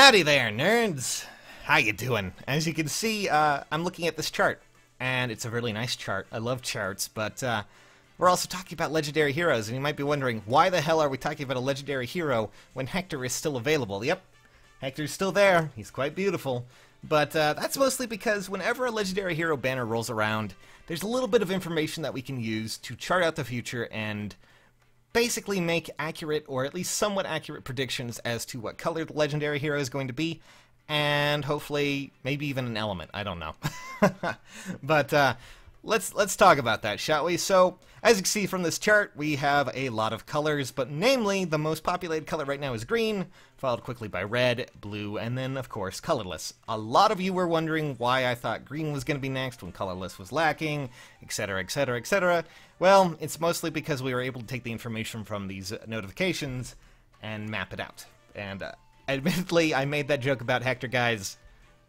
Howdy there, nerds! How you doing? As you can see, I'm looking at this chart, and it's a really nice chart. I love charts, but we're also talking about legendary heroes, and you might be wondering, why the hell are we talking about a legendary hero when Hector is still available? Yep, Hector's still there. He's quite beautiful. But that's mostly because whenever a legendary hero banner rolls around, there's a little bit of information that we can use to chart out the future and basically make accurate, or at least somewhat accurate, predictions as to what color the legendary hero is going to be, and hopefully maybe even an element. I don't know. But let's talk about that, shall we? So, as you can see from this chart, we have a lot of colors, but namely, the most populated color right now is green, followed quickly by red, blue, and then, of course, colorless. A lot of you were wondering why I thought green was going to be next when colorless was lacking, etc., etc., etc. Well, it's mostly because we were able to take the information from these notifications and map it out. And admittedly, I made that joke about Hector, guys,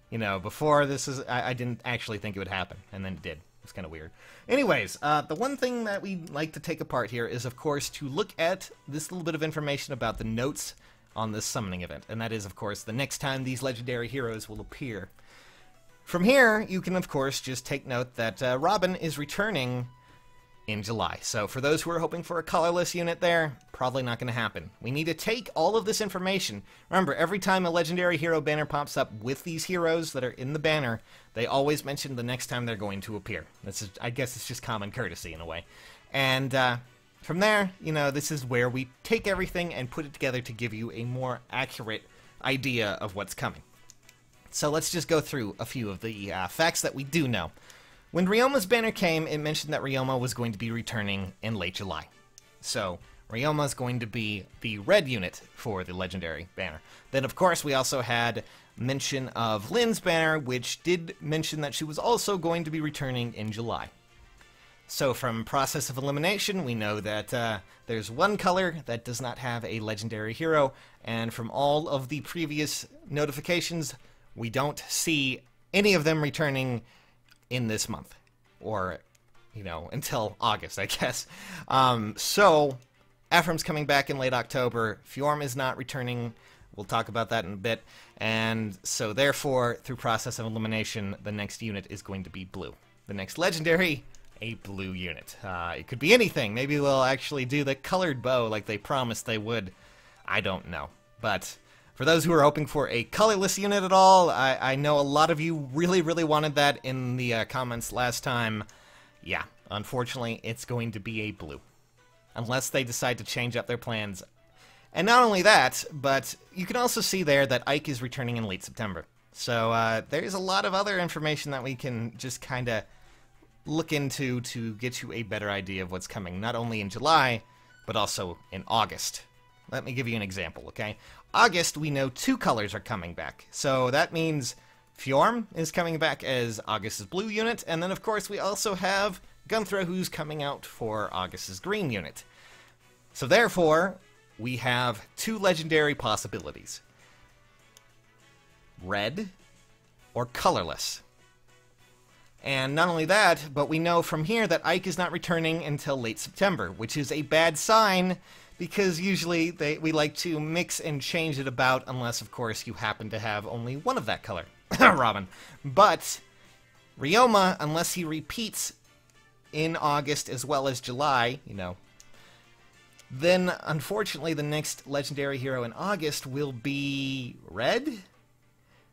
you know, before this is... I didn't actually think it would happen, and then it did. It's kind of weird. Anyways, the one thing that we like to take apart here is, of course, to look at this little bit of information about the notes on this summoning event, and that is, of course, the next time these legendary heroes will appear. From here, you can, of course, just take note that Robin is returning in July. So for those who are hoping for a colorless unit there, probably not going to happen. We need to take all of this information. Remember, every time a legendary hero banner pops up with these heroes that are in the banner, they always mention the next time they're going to appear. This is, I guess it's just common courtesy in a way. And from there, you know, this is where we take everything and put it together to give you a more accurate idea of what's coming. So let's just go through a few of the facts that we do know. When Ryoma's banner came, it mentioned that Ryoma was going to be returning in late July. So, Ryoma is going to be the red unit for the legendary banner. Then, of course, we also had mention of Lynn's banner, which did mention that she was also going to be returning in July. So, from process of elimination, we know that there's one color that does not have a legendary hero, and from all of the previous notifications, we don't see any of them returning in this month, or, you know, until August, I guess. So, Ephraim's coming back in late October, Fjorm is not returning, we'll talk about that in a bit, and so therefore, through process of elimination, the next unit is going to be blue. The next legendary, a blue unit. It could be anything, maybe they'll actually do the colored bow like they promised they would, I don't know, but... For those who are hoping for a colorless unit at all, I know a lot of you really, really wanted that in the comments last time. Yeah, unfortunately, it's going to be a blue. Unless they decide to change up their plans. And not only that, but you can also see there that Ike is returning in late September. So there's a lot of other information that we can just kind of look into to get you a better idea of what's coming, not only in July, but also in August. Let me give you an example, okay? August, we know two colors are coming back. So that means Fjorm is coming back as August's blue unit, and then of course we also have Gunthra, who's coming out for August's green unit. So therefore, we have two legendary possibilities. Red or colorless. And not only that, but we know from here that Ike is not returning until late September, which is a bad sign, because usually we like to mix and change it about, unless, of course, you happen to have only one of that color, Robin. But Ryoma, unless he repeats in August as well as July, you know, then, unfortunately, the next legendary hero in August will be red,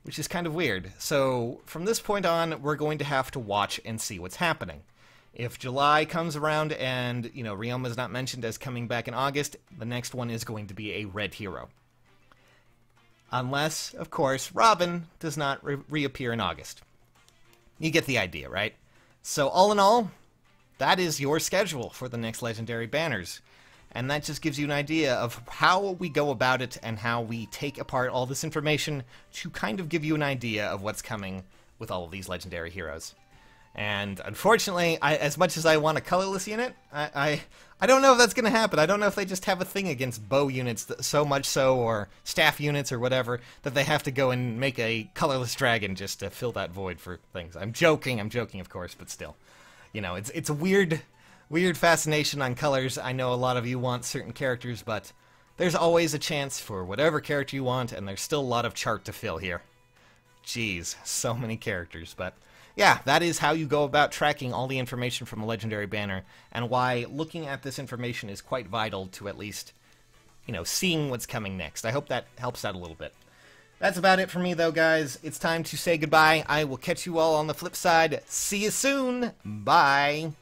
which is kind of weird. So, from this point on, we're going to have to watch and see what's happening. If July comes around and, you know, Ryoma is not mentioned as coming back in August, the next one is going to be a red hero. Unless, of course, Robin does not reappear in August. You get the idea, right? So, all in all, that is your schedule for the next legendary banners. And that just gives you an idea of how we go about it and how we take apart all this information to kind of give you an idea of what's coming with all of these legendary heroes. And unfortunately, as much as I want a colorless unit, I don't know if that's going to happen. I don't know if they just have a thing against bow units so much so, or staff units or whatever, that they have to go and make a colorless dragon just to fill that void for things. I'm joking, of course, but still. You know, it's a weird fascination on colors. I know a lot of you want certain characters, but there's always a chance for whatever character you want, and there's still a lot of chart to fill here. Jeez, so many characters, but yeah, that is how you go about tracking all the information from a legendary banner, and why looking at this information is quite vital to at least, seeing what's coming next. I hope that helps out a little bit. That's about it for me, though, guys. It's time to say goodbye. I will catch you all on the flip side. See you soon. Bye.